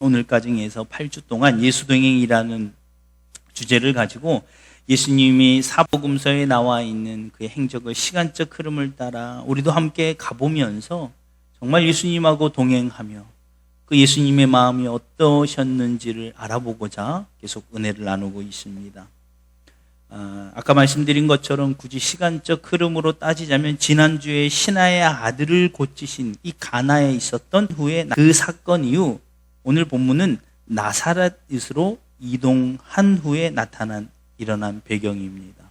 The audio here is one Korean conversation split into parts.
오늘 가정에서 8주 동안 예수동행이라는 주제를 가지고 예수님이 사복음서에 나와 있는 그 행적을 시간적 흐름을 따라 우리도 함께 가보면서 정말 예수님하고 동행하며 그 예수님의 마음이 어떠셨는지를 알아보고자 계속 은혜를 나누고 있습니다. 아까 말씀드린 것처럼 굳이 시간적 흐름으로 따지자면 지난주에 신하의 아들을 고치신 이 가나에 있었던 후에 그 사건 이후 오늘 본문은 나사렛으로 이동한 후에 일어난 배경입니다.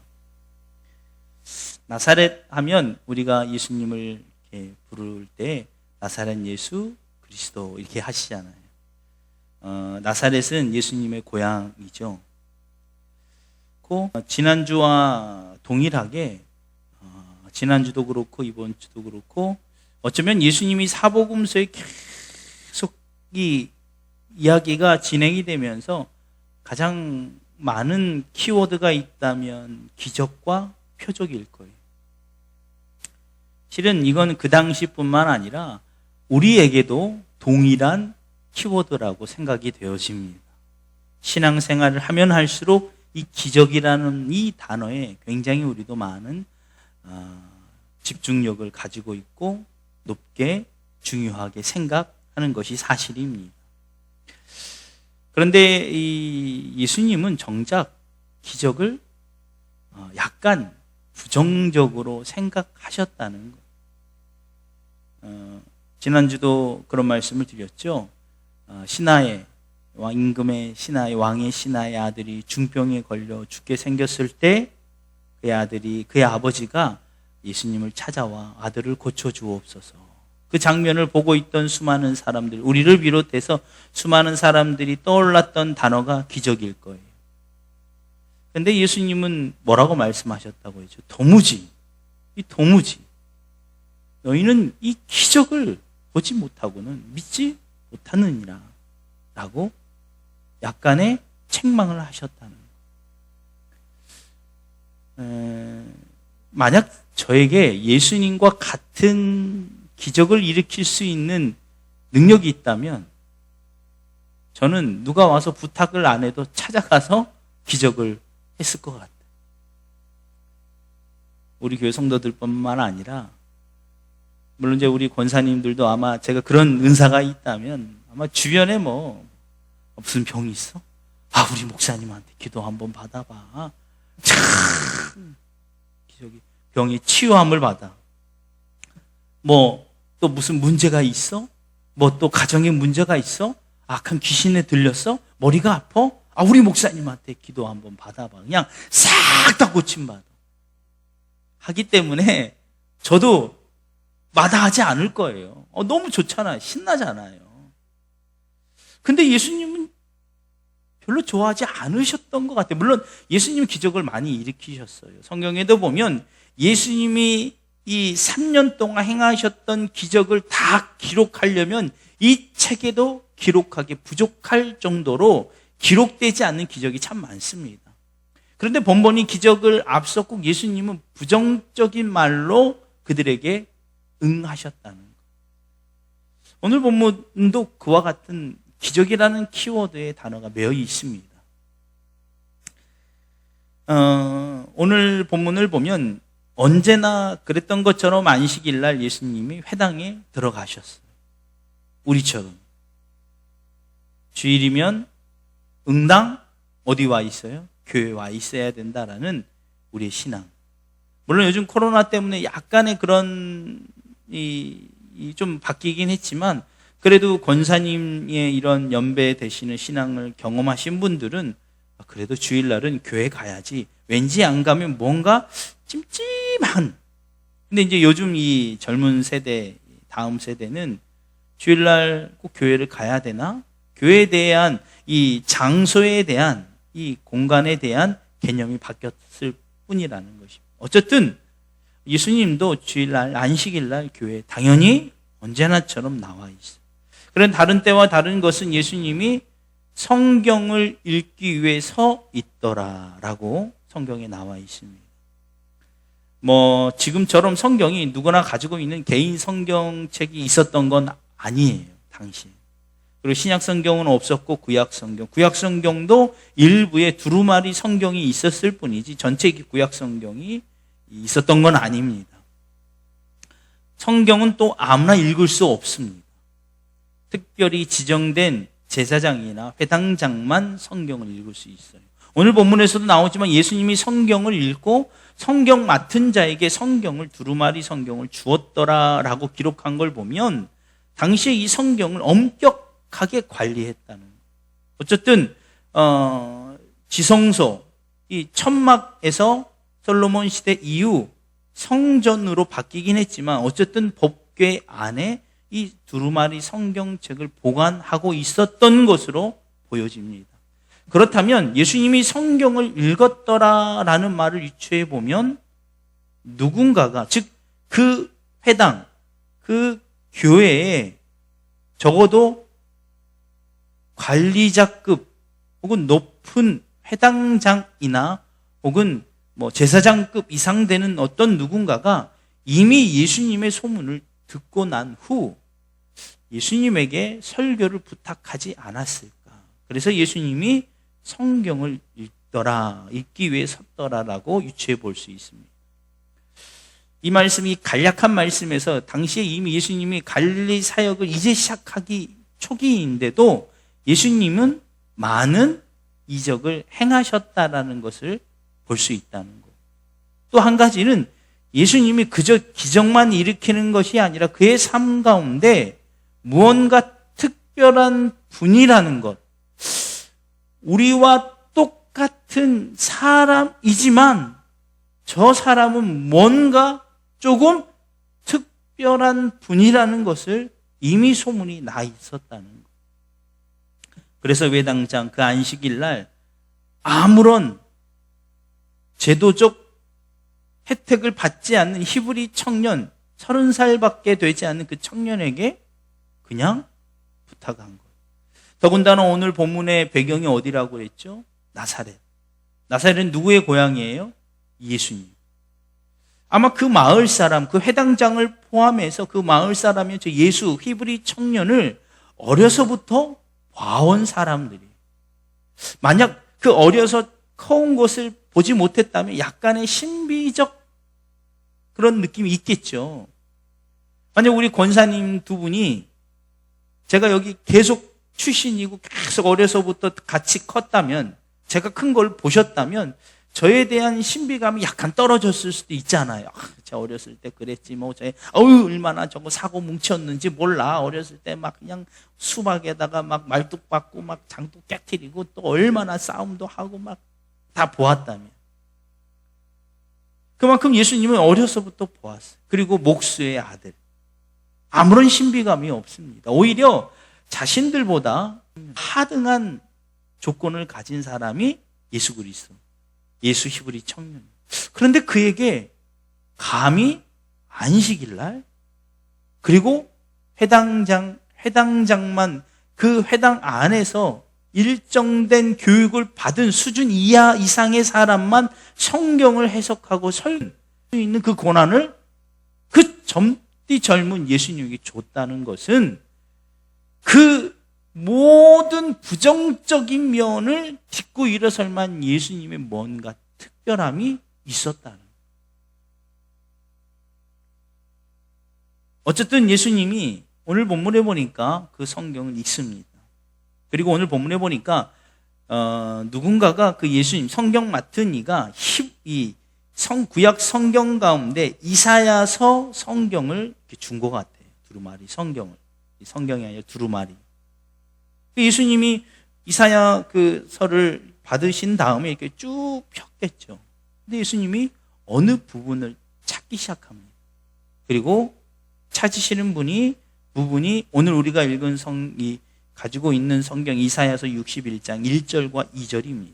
나사렛 하면 우리가 예수님을 이렇게 부를 때 나사렛 예수 그리스도 이렇게 하시잖아요. 나사렛은 예수님의 고향이죠. 지난주와 동일하게 지난주도 그렇고 이번 주도 그렇고 어쩌면 예수님이 사복음서에 계속 이 이야기가 진행이 되면서 가장 많은 키워드가 있다면 기적과 표적일 거예요. 실은 이건 그 당시뿐만 아니라 우리에게도 동일한 키워드라고 생각이 되어집니다. 신앙생활을 하면 할수록 이 기적이라는 이 단어에 굉장히 우리도 많은 집중력을 가지고 있고 높게 중요하게 생각하는 것이 사실입니다. 그런데 이 예수님은 정작 기적을 약간 부정적으로 생각하셨다는 것. 지난주도 그런 말씀을 드렸죠. 임금의 신하의 왕의 신하의 아들이 중병에 걸려 죽게 생겼을 때 그의 아버지가 예수님을 찾아와 아들을 고쳐주옵소서. 그 장면을 보고 있던 수많은 사람들, 우리를 비롯해서 수많은 사람들이 떠올랐던 단어가 기적일 거예요. 그런데 예수님은 뭐라고 말씀하셨다고 했죠? 도무지. 너희는 이 기적을 보지 못하고는 믿지 못하느니라 라고 약간의 책망을 하셨다는 거예요. 만약 저에게 예수님과 같은 기적을 일으킬 수 있는 능력이 있다면 저는 누가 와서 부탁을 안 해도 찾아가서 기적을 했을 것 같아요. 우리 교회 성도들뿐만 아니라 물론 이제 우리 권사님들도 아마 제가 그런 은사가 있다면 아마 주변에 무슨 병이 있어? 우리 목사님한테 기도 한번 받아봐. 참 기적이 병이 치유함을 받아. 또 무슨 문제가 있어? 또 가정에 문제가 있어? 악한 귀신에 들렸어? 머리가 아파? 우리 목사님한테 기도 한번 받아봐. 그냥 싹 다 고침받아. 하기 때문에 저도 마다하지 않을 거예요. 너무 좋잖아요. 신나잖아요. 근데 예수님은 별로 좋아하지 않으셨던 것 같아요. 물론 예수님은 기적을 많이 일으키셨어요. 성경에도 보면 예수님이 이 3년 동안 행하셨던 기적을 다 기록하려면 이 책에도 기록하기 부족할 정도로 기록되지 않는 기적이 참 많습니다. 그런데 번번이 기적을 앞섰고 예수님은 부정적인 말로 그들에게 응하셨다는 것. 오늘 본문도 그와 같은 기적이라는 키워드의 단어가 매여 있습니다. 오늘 본문을 보면 언제나 그랬던 것처럼 안식일날 예수님이 회당에 들어가셨어요. 우리처럼. 주일이면 응당 어디 와 있어요? 교회에 와 있어야 된다라는 우리의 신앙. 물론 요즘 코로나 때문에 약간의 그런 좀 바뀌긴 했지만 그래도 권사님의 이런 연배 되시는 신앙을 경험하신 분들은 그래도 주일날은 교회 가야지. 왠지 안 가면 뭔가 찜찜한. 근데 이제 요즘 이 젊은 세대, 다음 세대는 주일날 꼭 교회를 가야 되나? 교회에 대한 이 장소에 대한 이 공간에 대한 개념이 바뀌었을 뿐이라는 것입니다. 어쨌든 예수님도 주일날, 안식일날 교회에 당연히 언제나처럼 나와 있어요. 그런 다른 때와 다른 것은 예수님이 성경을 읽기 위해 서 있더라라고 성경에 나와 있습니다. 지금처럼 성경이 누구나 가지고 있는 개인 성경책이 있었던 건 아니에요, 당시. 그리고 신약 성경은 없었고 구약 성경도 일부에 두루마리 성경이 있었을 뿐이지 전체 구약 성경이 있었던 건 아닙니다. 성경은 또 아무나 읽을 수 없습니다. 특별히 지정된 제사장이나 회당장만 성경을 읽을 수 있어요. 오늘 본문에서도 나오지만 예수님이 성경을 읽고 성경 맡은 자에게 성경을 두루마리 성경을 주었더라라고 기록한 걸 보면 당시에 이 성경을 엄격하게 관리했다는 거예요. 어쨌든 지성소, 이 천막에서 솔로몬 시대 이후 성전으로 바뀌긴 했지만 어쨌든 법궤 안에 이 두루마리 성경책을 보관하고 있었던 것으로 보여집니다. 그렇다면 예수님이 성경을 읽었더라라는 말을 유추해 보면 누군가가, 즉 그 회당, 그 교회에 적어도 관리자급 혹은 높은 회당장이나 혹은 제사장급 이상 되는 어떤 누군가가 이미 예수님의 소문을 듣고 난 후 예수님에게 설교를 부탁하지 않았을까. 그래서 예수님이 성경을 읽기 위해 섰더라라고 유추해 볼 수 있습니다. 이 말씀이 간략한 말씀에서 당시에 이미 예수님이 갈릴리 사역을 이제 시작하기 초기인데도 예수님은 많은 이적을 행하셨다라는 것을 볼 수 있다는 것. 또 한 가지는 예수님이 그저 기적만 일으키는 것이 아니라 그의 삶 가운데 무언가 특별한 분이라는 것. 우리와 똑같은 사람이지만 저 사람은 뭔가 조금 특별한 분이라는 것을 이미 소문이 나 있었다는 것. 그래서 회당장 그 안식일 날 아무런 제도적 혜택을 받지 않는 히브리 청년 30살밖에 되지 않는 그 청년에게 그냥 부탁한 거예요. 더군다나 오늘 본문의 배경이 어디라고 했죠? 나사렛. 나사렛은 누구의 고향이에요? 예수님. 아마 그 마을 사람, 그 회당장을 포함해서 그 마을 사람이 저 예수 히브리 청년을 어려서부터 봐온 사람들이에요. 만약 그 어려서 커온 것을 보지 못했다면 약간의 신비적 그런 느낌이 있겠죠. 만약 우리 권사님 두 분이 제가 여기 계속 출신이고 계속 어려서부터 같이 컸다면, 제가 큰 걸 보셨다면 저에 대한 신비감이 약간 떨어졌을 수도 있잖아요. 제가 어렸을 때 그랬지 얼마나 저거 사고 뭉쳤는지 몰라. 어렸을 때 막 그냥 수박에다가 막 말뚝 박고 막 장독 깨트리고 또 얼마나 싸움도 하고 막 다 보았다면. 그만큼 예수님은 어려서부터 보았어요. 그리고 목수의 아들. 아무런 신비감이 없습니다. 오히려 자신들보다 하등한 조건을 가진 사람이 예수 그리스도, 예수 히브리 청년. 그런데 그에게 감히 안식일 날, 그리고 회당장만 그 회당 안에서 일정된 교육을 받은 수준 이하 이상의 사람만 성경을 해석하고 설교할 수 있는 그 권한을 그 젊디 젊은 예수님에게 줬다는 것은 그 모든 부정적인 면을 딛고 일어설 만한 예수님의 뭔가 특별함이 있었다는 거예요. 어쨌든 예수님이 오늘 본문에 보니까 그 성경을 읽습니다. 그리고 오늘 본문에 보니까 누군가가 그 예수님 성경 맡은 이가 이 구약 성경 가운데 이사야서 성경을 준 것 같아요. 두루마리 성경을. 성경이 아니라 두루마리. 예수님이 이사야 그 서를 받으신 다음에 이렇게 쭉 폈겠죠. 근데 예수님이 어느 부분을 찾기 시작합니다. 그리고 찾으시는 부분이 오늘 우리가 읽은 가지고 있는 성경 이사야서 61장 1절과 2절입니다.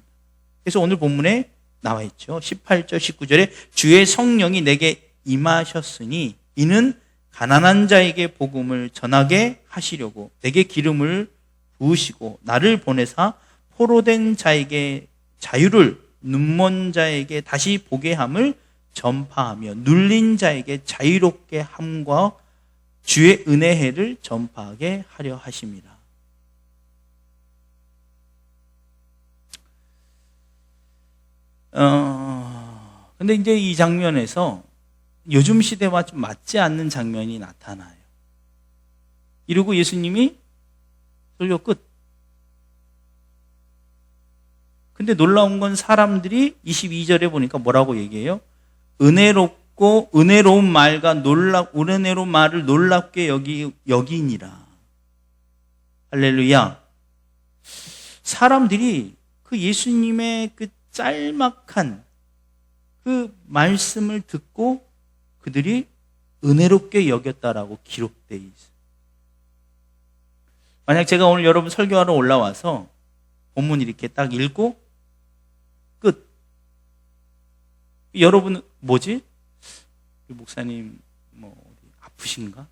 그래서 오늘 본문에 나와 있죠. 18절 19절에 주의 성령이 내게 임하셨으니 이는 가난한 자에게 복음을 전하게 하시려고 내게 기름을 부으시고 나를 보내사 포로된 자에게 자유를, 눈먼 자에게 다시 보게 함을 전파하며 눌린 자에게 자유롭게 함과 주의 은혜해를 전파하게 하려 하심이라. 근데 이제 이 장면에서 요즘 시대와 좀 맞지 않는 장면이 나타나요. 이러고 예수님이 설교 끝. 근데 놀라운 건 사람들이 22절에 보니까 뭐라고 얘기해요? 은혜로운 말을 놀랍게 여기니라. 할렐루야. 사람들이 그 예수님의 그 짤막한 그 말씀을 듣고 그들이 은혜롭게 여겼다라고 기록되어 있어요. 만약 제가 오늘 여러분 설교하러 올라와서 본문 이렇게 딱 읽고 끝. 여러분 뭐지? 목사님 뭐 어디 아프신가?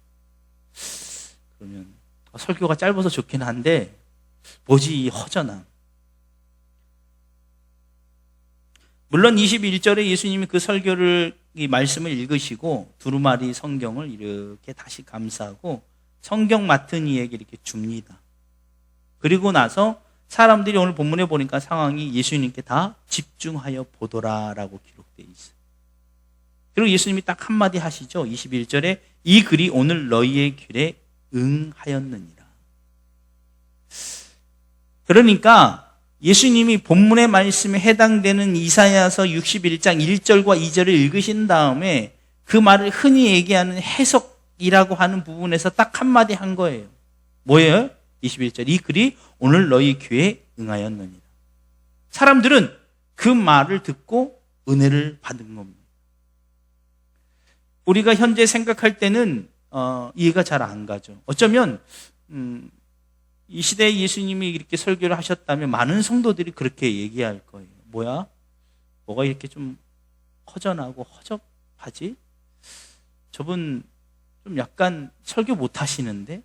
그러면 설교가 짧아서 좋긴 한데 뭐지 이 허전함. 물론 21절에 예수님이 그 설교를 이 말씀을 읽으시고 두루마리 성경을 이렇게 다시 감싸고 성경 맡은 이에게 이렇게 줍니다. 그리고 나서 사람들이 오늘 본문에 보니까 상황이 예수님께 다 집중하여 보더라라고 기록되어 있어요. 그리고 예수님이 딱 한마디 하시죠. 21절에 이 글이 오늘 너희의 귀에 응하였느니라. 그러니까 예수님이 본문의 말씀에 해당되는 이사야서 61장 1절과 2절을 읽으신 다음에 그 말을 흔히 얘기하는 해석이라고 하는 부분에서 딱 한마디 한 거예요. 뭐예요? 21절 이 글이 오늘 너희 귀에 응하였느니라. 사람들은 그 말을 듣고 은혜를 받은 겁니다. 우리가 현재 생각할 때는 이해가 잘 안 가죠. 어쩌면 이 시대에 예수님이 이렇게 설교를 하셨다면 많은 성도들이 그렇게 얘기할 거예요. 뭐가 이렇게 좀 허전하고 허접하지? 저분 좀 약간 설교 못 하시는데?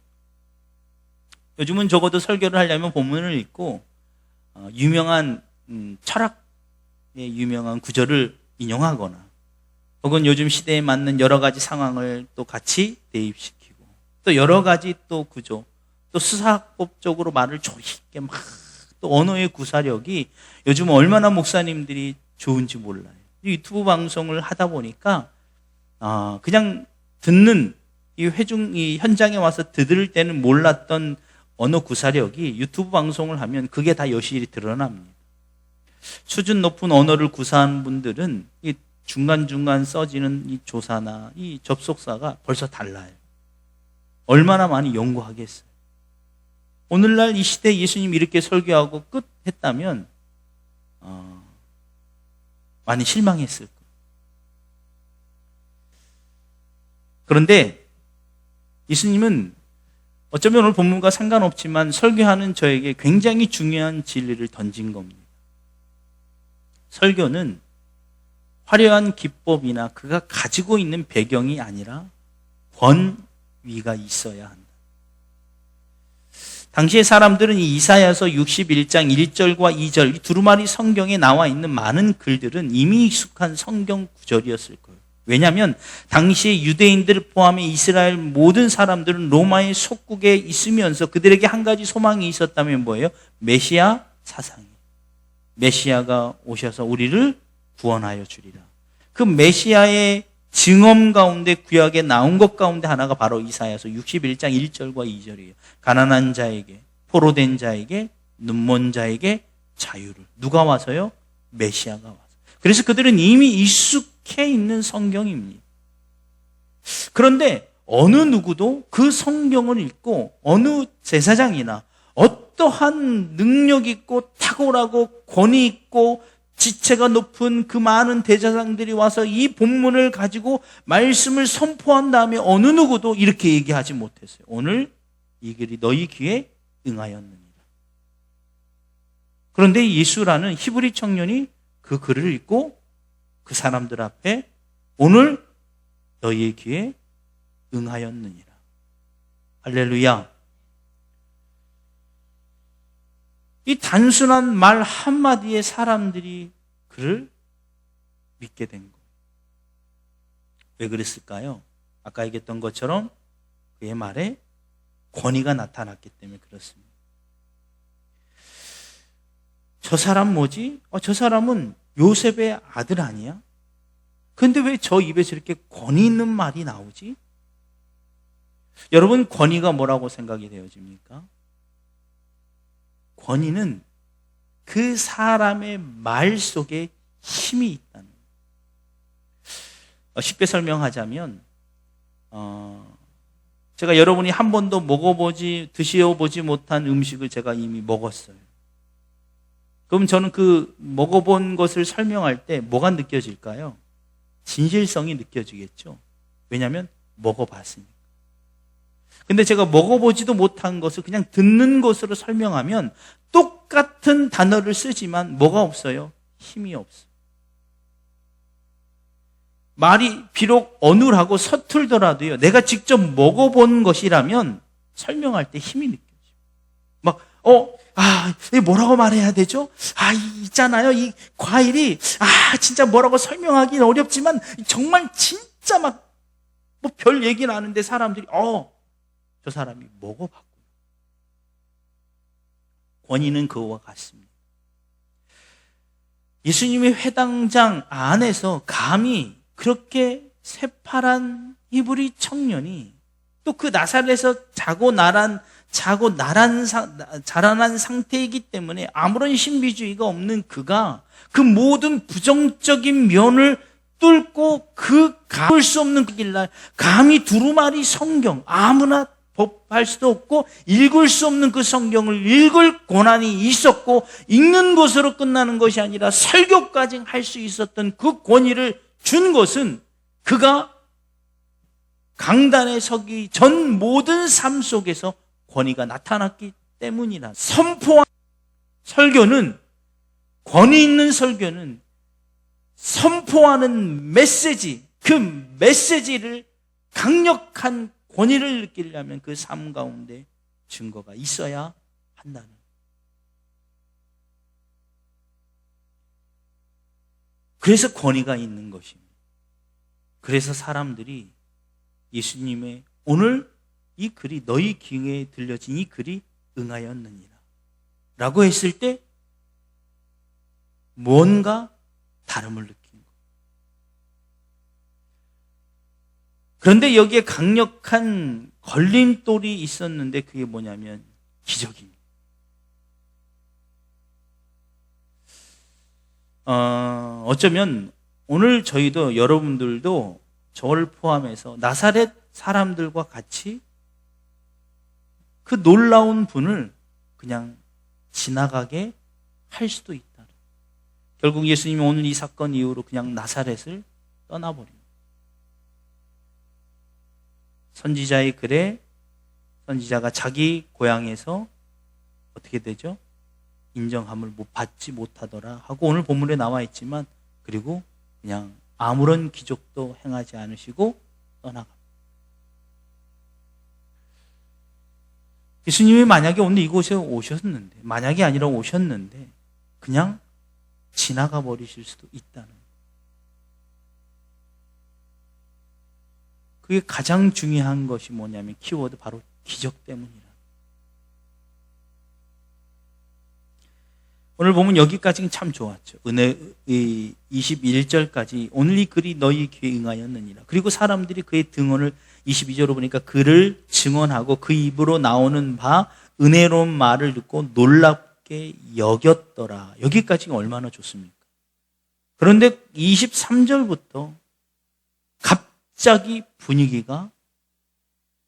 요즘은 적어도 설교를 하려면 본문을 읽고 유명한 철학의 유명한 구절을 인용하거나 혹은 요즘 시대에 맞는 여러 가지 상황을 또 같이 대입시키고 또 여러 가지 또 구조 또 수사학법적으로 말을 조리있게 막 또 언어의 구사력이 요즘 얼마나 목사님들이 좋은지 몰라요. 유튜브 방송을 하다 보니까 그냥 듣는 이 현장에 와서 들을 때는 몰랐던 언어 구사력이 유튜브 방송을 하면 그게 다 여실히 드러납니다. 수준 높은 언어를 구사하는 분들은 이 중간중간 써지는 이 조사나 이 접속사가 벌써 달라요. 얼마나 많이 연구하겠어요. 오늘날 이 시대에 예수님이 이렇게 설교하고 끝 했다면 많이 실망했을 거예요. 그런데 예수님은 어쩌면 오늘 본문과 상관없지만 설교하는 저에게 굉장히 중요한 진리를 던진 겁니다. 설교는 화려한 기법이나 그가 가지고 있는 배경이 아니라 권위가 있어야 한다. 당시의 사람들은 이 이사야서 61장 1절과 2절 이 두루마리 성경에 나와 있는 많은 글들은 이미 익숙한 성경 구절이었을 거예요. 왜냐하면 당시의 유대인들을 포함해 이스라엘 모든 사람들은 로마의 속국에 있으면서 그들에게 한 가지 소망이 있었다면 뭐예요? 메시아 사상이에요. 메시아가 오셔서 우리를 구원하여 주리라. 그 메시아의 증언 가운데 구약에 나온 것 가운데 하나가 바로 이사야서 61장 1절과 2절이에요. 가난한 자에게, 포로된 자에게, 눈먼 자에게 자유를. 누가 와서요? 메시아가 와서. 그래서 그들은 이미 익숙해 있는 성경입니다. 그런데 어느 누구도 그 성경을 읽고 어느 제사장이나 어떠한 능력 있고 탁월하고 권위 있고 지체가 높은 그 많은 대제사장들이 와서 이 본문을 가지고 말씀을 선포한 다음에 어느 누구도 이렇게 얘기하지 못했어요. 오늘 이 글이 너희 귀에 응하였느니라. 그런데 예수라는 히브리 청년이 그 글을 읽고 그 사람들 앞에 오늘 너희의 귀에 응하였느니라. 할렐루야. 이 단순한 말 한마디에 사람들이 그를 믿게 된 거예요. 왜 그랬을까요? 아까 얘기했던 것처럼 그의 말에 권위가 나타났기 때문에 그렇습니다. 저 사람 뭐지? 저 사람은 요셉의 아들 아니야? 근데 왜 저 입에서 이렇게 권위 있는 말이 나오지? 여러분, 권위가 뭐라고 생각이 되어집니까? 권위는 그 사람의 말 속에 힘이 있다는 거예요. 쉽게 설명하자면 제가 여러분이 한 번도 드셔보지 못한 음식을 제가 이미 먹었어요. 그럼 저는 그 먹어본 것을 설명할 때 뭐가 느껴질까요? 진실성이 느껴지겠죠. 왜냐하면 먹어봤으니까. 근데 제가 먹어보지도 못한 것을 그냥 듣는 것으로 설명하면 똑같은 단어를 쓰지만 뭐가 없어요? 힘이 없어요. 말이 비록 어눌하고 서툴더라도요, 내가 직접 먹어본 것이라면 설명할 때 힘이 느껴져요. 막, 이게 뭐라고 말해야 되죠? 있잖아요. 이 과일이, 진짜 뭐라고 설명하기는 어렵지만, 정말 진짜 막, 별 얘기는 아는데 사람들이, 저 사람이 먹어봤구나. 권위는 그와 같습니다. 예수님의 회당장 안에서 감히 그렇게 새파란 히브리 청년이 또 그 나사렛에서 자라난 상태이기 때문에 아무런 신비주의가 없는 그가 그 모든 부정적인 면을 뚫고 가볼 수 없는 그 길날 감히 두루마리 성경, 아무나 법할 수도 없고 읽을 수 없는 그 성경을 읽을 권한이 있었고, 읽는 것으로 끝나는 것이 아니라 설교까지 할 수 있었던 그 권위를 준 것은 그가 강단에 서기 전 모든 삶 속에서 권위가 나타났기 때문이라. 선포한 설교는, 권위 있는 설교는 선포하는 메시지, 그 메시지를 강력한 권위를 느끼려면 그 삶 가운데 증거가 있어야 한다는. 그래서 권위가 있는 것입니다. 그래서 사람들이 예수님의 오늘 이 글이 너희 귀에 들려진 이 글이 응하였느니라 라고 했을 때 뭔가 다름을 느낀 것. 그런데 여기에 강력한 걸림돌이 있었는데 그게 뭐냐면 기적입니다. 어쩌면 오늘 저희도, 여러분들도 저를 포함해서 나사렛 사람들과 같이 그 놀라운 분을 그냥 지나가게 할 수도 있다. 결국 예수님이 오늘 이 사건 이후로 그냥 나사렛을 떠나버립니다. 선지자의 글에 선지자가 자기 고향에서 어떻게 되죠? 인정함을 받지 못하더라 하고 오늘 본문에 나와 있지만, 그리고 그냥 아무런 기적도 행하지 않으시고 떠나갑니다. 예수님이 만약에 오늘 이곳에 오셨는데, 만약이 아니라 오셨는데 그냥 지나가 버리실 수도 있다는 거예요. 그게 가장 중요한 것이 뭐냐면 키워드 바로 기적 때문이라. 오늘 보면 여기까지는 참 좋았죠. 은혜 21절까지 오늘 이 글이 너희 귀에 응하였느니라. 그리고 사람들이 그의 등언을 22절로 보니까 그를 증언하고 그 입으로 나오는 바 은혜로운 말을 듣고 놀랍게 여겼더라. 여기까지가 얼마나 좋습니까? 그런데 23절부터 갑자기 분위기가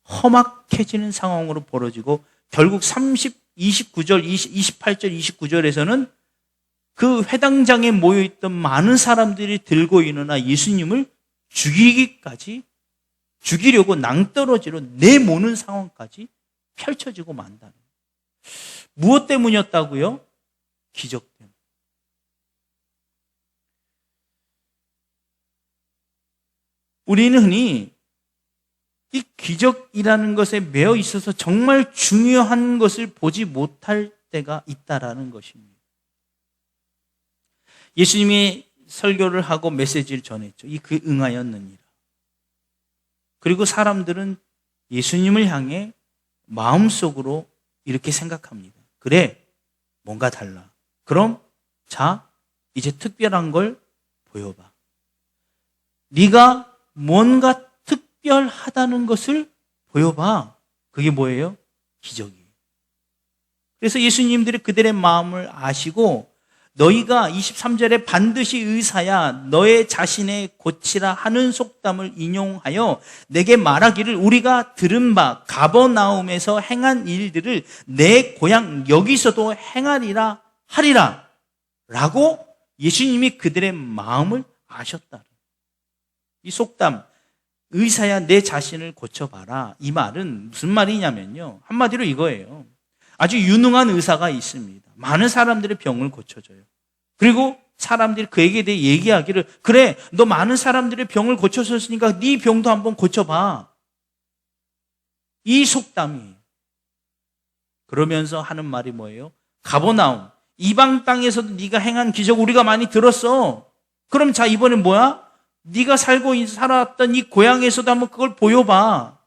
험악해지는 상황으로 벌어지고 결국 28절, 29절에서는 그 회당장에 모여있던 많은 사람들이 들고 일어나 예수님을 죽이려고 낭떠러지로 내모는 상황까지 펼쳐지고 만다는. 무엇 때문이었다고요? 기적 때문. 우리는 흔히 이 기적이라는 것에 매여 있어서 정말 중요한 것을 보지 못할 때가 있다라는 것입니다. 예수님이 설교를 하고 메시지를 전했죠. 이 그 응하였느니라. 그리고 사람들은 예수님을 향해 마음속으로 이렇게 생각합니다. 그래, 뭔가 달라. 그럼 자, 이제 특별한 걸 보여봐. 네가 뭔가 특별하다는 것을 보여봐. 그게 뭐예요? 기적이에요. 그래서 예수님들이 그들의 마음을 아시고 너희가 23절에 반드시 의사야 너의 자신의 고치라 하는 속담을 인용하여 내게 말하기를 우리가 들은 바 가버나움에서 행한 일들을 내 고향 여기서도 행하리라 하리라 라고 예수님이 그들의 마음을 아셨다. 이 속담 의사야 내 자신을 고쳐봐라 이 말은 무슨 말이냐면요, 한마디로 이거예요. 아주 유능한 의사가 있습니다. 많은 사람들의 병을 고쳐줘요. 그리고 사람들이 그에게 대해 얘기하기를 그래 너 많은 사람들의 병을 고쳐줬으니까 네 병도 한번 고쳐봐. 이 속담이에요. 그러면서 하는 말이 뭐예요? 가버나움 이방 땅에서도 네가 행한 기적 우리가 많이 들었어. 그럼 자 이번엔 뭐야? 네가 살았던 이 고향에서도 한번 그걸 보여봐.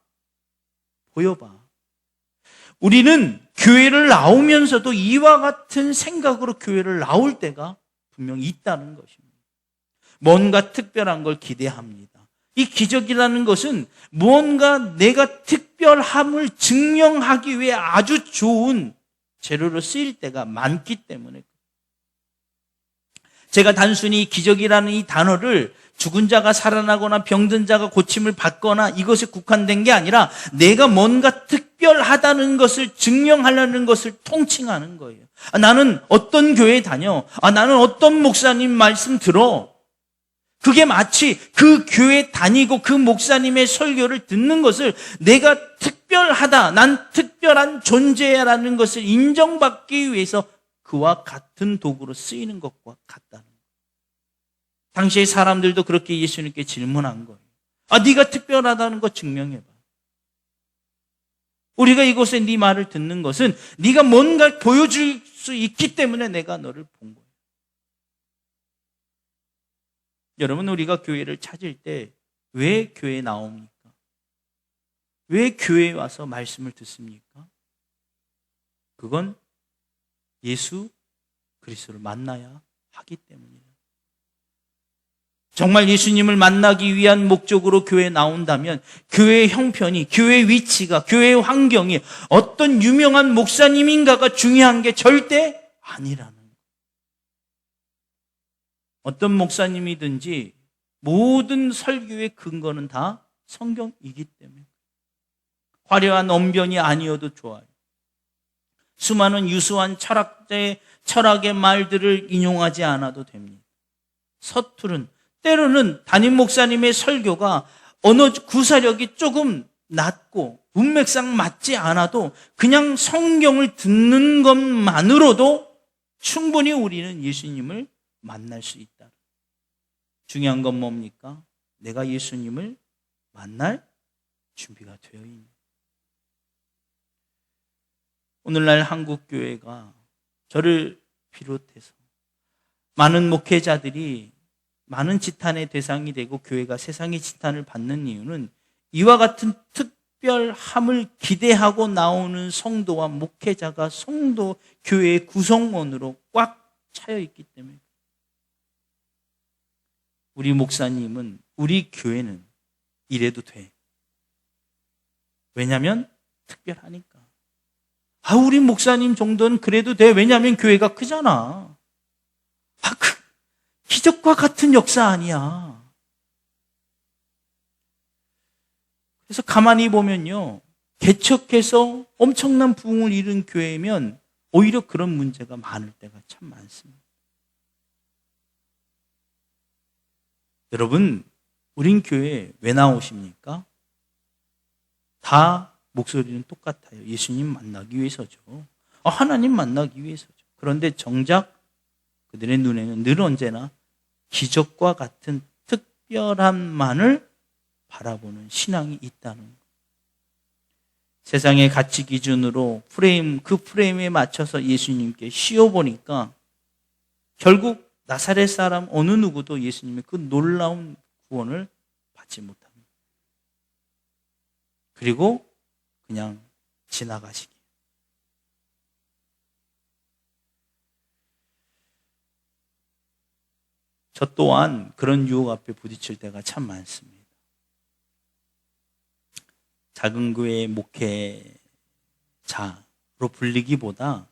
우리는 교회를 나오면서도 이와 같은 생각으로 교회를 나올 때가 분명히 있다는 것입니다. 뭔가 특별한 걸 기대합니다. 이 기적이라는 것은 무언가 내가 특별함을 증명하기 위해 아주 좋은 재료로 쓰일 때가 많기 때문에 제가 단순히 기적이라는 이 단어를 죽은 자가 살아나거나 병든 자가 고침을 받거나 이것에 국한된 게 아니라 내가 뭔가 특별하다는 것을 증명하려는 것을 통칭하는 거예요. 나는 어떤 교회에 다녀. 나는 어떤 목사님 말씀 들어. 그게 마치 그 교회 다니고 그 목사님의 설교를 듣는 것을 내가 특별하다. 난 특별한 존재라는 것을 인정받기 위해서 그와 같은 도구로 쓰이는 것과 같다는 거예요. 당시의 사람들도 그렇게 예수님께 질문한 거예요. 네가 특별하다는 거 증명해봐. 우리가 이곳에 네 말을 듣는 것은 네가 뭔가 보여줄 수 있기 때문에 내가 너를 본 거예요. 여러분 우리가 교회를 찾을 때 왜 교회에 나옵니까? 왜 교회에 와서 말씀을 듣습니까? 그건 예수 그리스도를 만나야 하기 때문이에요. 정말 예수님을 만나기 위한 목적으로 교회에 나온다면 교회의 형편이, 교회의 위치가, 교회의 환경이 어떤 유명한 목사님인가가 중요한 게 절대 아니라는 거예요. 어떤 목사님이든지 모든 설교의 근거는 다 성경이기 때문에 화려한 언변이 아니어도 좋아요. 수많은 유수한 철학의 말들을 인용하지 않아도 됩니다. 서투른 때로는 담임 목사님의 설교가 언어 구사력이 조금 낮고 문맥상 맞지 않아도 그냥 성경을 듣는 것만으로도 충분히 우리는 예수님을 만날 수 있다. 중요한 건 뭡니까? 내가 예수님을 만날 준비가 되어 있는. 오늘날 한국교회가 저를 비롯해서 많은 목회자들이 많은 지탄의 대상이 되고 교회가 세상의 지탄을 받는 이유는 이와 같은 특별함을 기대하고 나오는 성도와 목회자가 성도 교회의 구성원으로 꽉 차여 있기 때문에 우리 목사님은 우리 교회는 이래도 돼. 왜냐하면 특별하니까. 우리 목사님 정도는 그래도 돼. 왜냐하면 교회가 크잖아. 기적과 같은 역사 아니야. 그래서 가만히 보면요, 개척해서 엄청난 부흥을 이룬 교회면 오히려 그런 문제가 많을 때가 참 많습니다. 여러분, 우린 교회에 왜 나오십니까? 다 목소리는 똑같아요. 예수님 만나기 위해서죠. 하나님 만나기 위해서죠. 그런데 정작 그들의 눈에는 늘 언제나 기적과 같은 특별함만을 바라보는 신앙이 있다는 것. 세상의 가치 기준으로 그 프레임에 맞춰서 예수님께 씌워보니까 결국 나사렛 사람 어느 누구도 예수님의 그 놀라운 구원을 받지 못합니다. 그리고 그냥 지나가시기. 저 또한 그런 유혹 앞에 부딪힐 때가 참 많습니다. 작은 교회 목회자로 불리기보다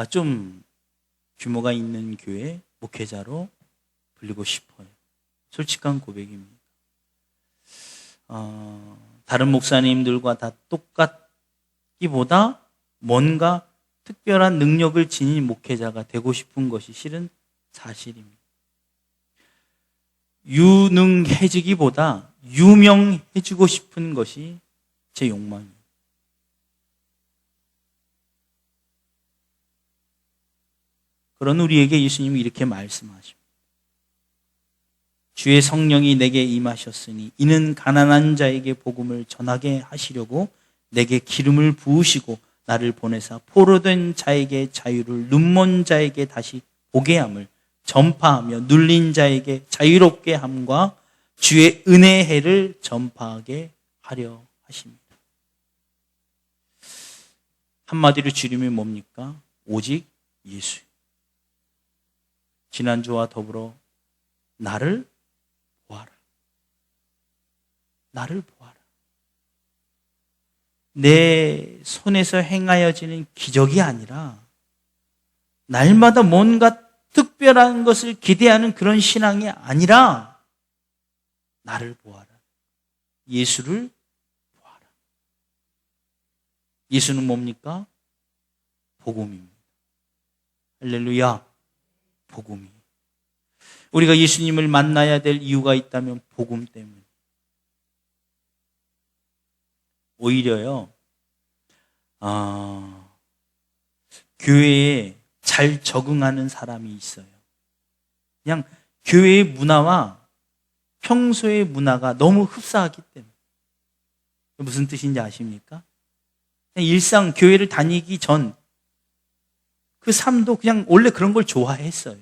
좀 규모가 있는 교회 목회자로 불리고 싶어요. 솔직한 고백입니다. 다른 목사님들과 다 똑같기보다 뭔가 특별한 능력을 지닌 목회자가 되고 싶은 것이 실은 사실입니다. 유능해지기보다 유명해지고 싶은 것이 제 욕망입니다. 그런 우리에게 예수님이 이렇게 말씀하십니다. 주의 성령이 내게 임하셨으니 이는 가난한 자에게 복음을 전하게 하시려고 내게 기름을 부으시고 나를 보내사 포로된 자에게 자유를, 눈먼 자에게 다시 보게 함을 전파하며 눌린 자에게 자유롭게 함과 주의 은혜의 해를 전파하게 하려 하십니다. 한마디로 주님이 뭡니까? 오직 예수. 지난주와 더불어 나를 보아라. 나를 보아라. 내 손에서 행하여지는 기적이 아니라 날마다 뭔가 특별한 것을 기대하는 그런 신앙이 아니라 나를 보아라. 예수를 보아라. 예수는 뭡니까? 복음입니다. 할렐루야. 복음이. 우리가 예수님을 만나야 될 이유가 있다면 복음 때문에. 오히려요, 교회에 잘 적응하는 사람이 있어요. 그냥 교회의 문화와 평소의 문화가 너무 흡사하기 때문에. 무슨 뜻인지 아십니까? 그냥 일상 교회를 다니기 전 그 삶도 그냥 원래 그런 걸 좋아했어요.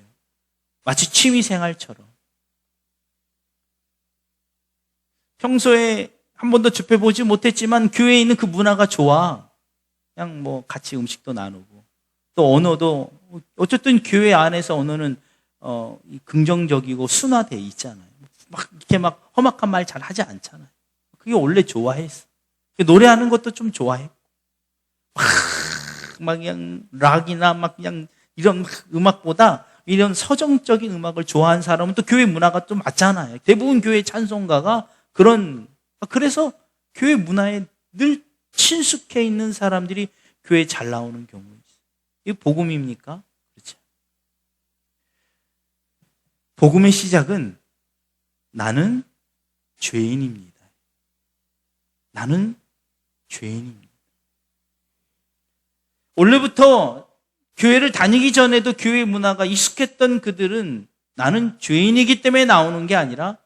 마치 취미생활처럼. 평소에 한 번도 접해보지 못했지만 교회에 있는 그 문화가 좋아. 그냥 뭐 같이 음식도 나누고 또 언어도 어쨌든 교회 안에서 언어는 긍정적이고 순화되어 있잖아요. 막 이렇게 막 험악한 말 잘 하지 않잖아요. 그게 원래 좋아했어. 노래하는 것도 좀 좋아했고 막 그냥 락이나 막 그냥 이런 음악보다 이런 서정적인 음악을 좋아하는 사람은 또 교회 문화가 좀 맞잖아요. 대부분 교회 찬송가가 그래서 교회 문화에 늘 친숙해 있는 사람들이 교회에 잘 나오는 경우 있어요. 이게 복음입니까? 그렇죠. 복음의 시작은 나는 죄인입니다. 나는 죄인입니다. 원래부터 교회를 다니기 전에도 교회 문화가 익숙했던 그들은 나는 죄인이기 때문에 나오는 게 아니라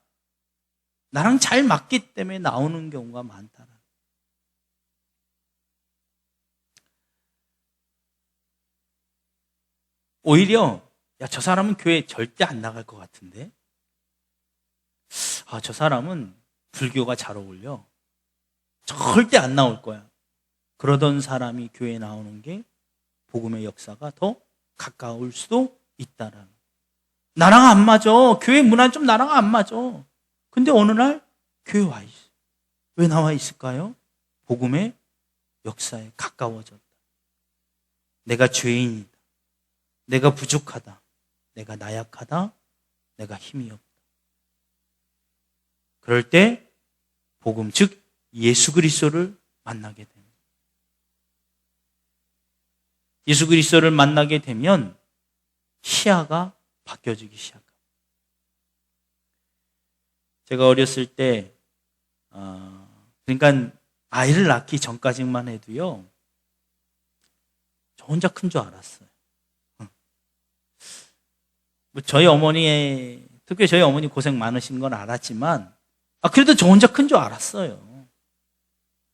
나랑 잘 맞기 때문에 나오는 경우가 많다. 오히려 저 사람은 교회 절대 안 나갈 것 같은데 저 사람은 불교가 잘 어울려. 절대 안 나올 거야. 그러던 사람이 교회에 나오는 게 복음의 역사가 더 가까울 수도 있다라는. 나랑 안 맞아. 교회 문화는 좀 나랑 안 맞아. 근데 어느 날 교회 와 있어. 왜 나와 있을까요? 복음의 역사에 가까워졌다. 내가 죄인이다. 내가 부족하다. 내가 나약하다. 내가 힘이 없다. 그럴 때 복음, 즉 예수 그리스도를 만나게 됩니다. 예수 그리스도를 만나게 되면 시야가 바뀌어지기 시작합니다. 제가 어렸을 때 그러니까 아이를 낳기 전까지만 해도요, 저 혼자 큰 줄 알았어요. 저희 어머니, 특히 저희 어머니 고생 많으신 건 알았지만 그래도 저 혼자 큰 줄 알았어요.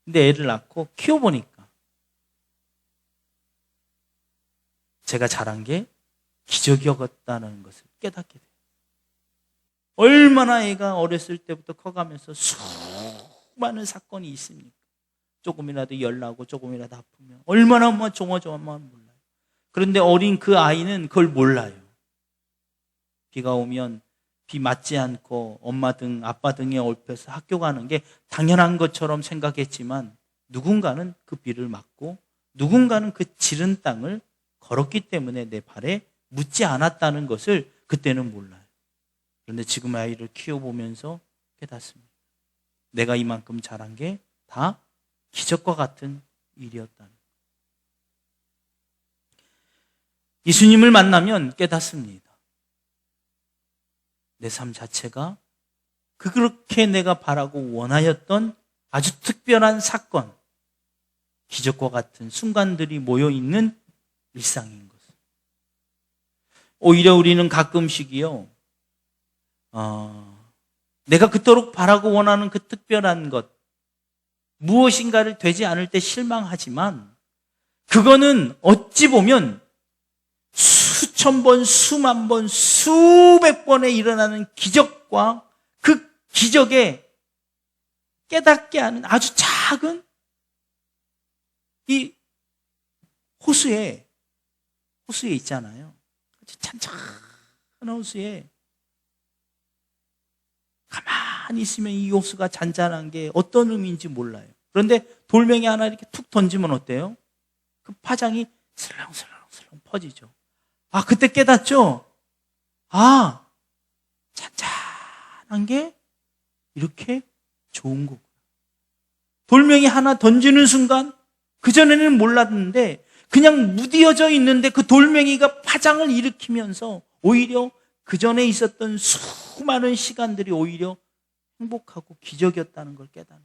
근데 애를 낳고 키워보니까 제가 잘한 게 기적이었다는 것을 깨닫게 돼요. 얼마나 애가 어렸을 때부터 커가면서 수많은 사건이 있습니까? 조금이라도 열나고 조금이라도 아프면 얼마나 조마조마만 몰라요. 그런데 어린 그 아이는 그걸 몰라요. 비가 오면 앞뒤 맞지 않고 엄마 등 아빠 등에 엎여서 학교 가는 게 당연한 것처럼 생각했지만 누군가는 그 비를 맞고 누군가는 그 지른 땅을 걸었기 때문에 내 발에 묻지 않았다는 것을 그때는 몰라요. 그런데 지금 아이를 키워보면서 깨닫습니다. 내가 이만큼 잘한 게 다 기적과 같은 일이었다는 거예요. 예수님을 만나면 깨닫습니다. 내 삶 자체가 그렇게 내가 바라고 원하였던 아주 특별한 사건, 기적과 같은 순간들이 모여있는 일상인 것. 오히려 우리는 가끔씩이요, 내가 그토록 바라고 원하는 그 특별한 것, 무엇인가를 되지 않을 때 실망하지만 그거는 어찌 보면 수천 번, 수만 번, 수백 번에 일어나는 기적과 그 기적에 깨닫게 하는 아주 작은 이 호수에 있잖아요. 아주 찬찬한 호수에 가만히 있으면 이 호수가 잔잔한 게 어떤 의미인지 몰라요. 그런데 돌멩이 하나 이렇게 툭 던지면 어때요? 그 파장이 슬렁슬렁슬렁 퍼지죠. 아, 그때 깨닫죠? 아, 잔잔한 게 이렇게 좋은 거구나. 돌멩이 하나 던지는 순간, 그전에는 몰랐는데 그냥 무디어져 있는데 그 돌멩이가 파장을 일으키면서 오히려 그전에 있었던 수많은 시간들이 오히려 행복하고 기적이었다는 걸 깨닫는.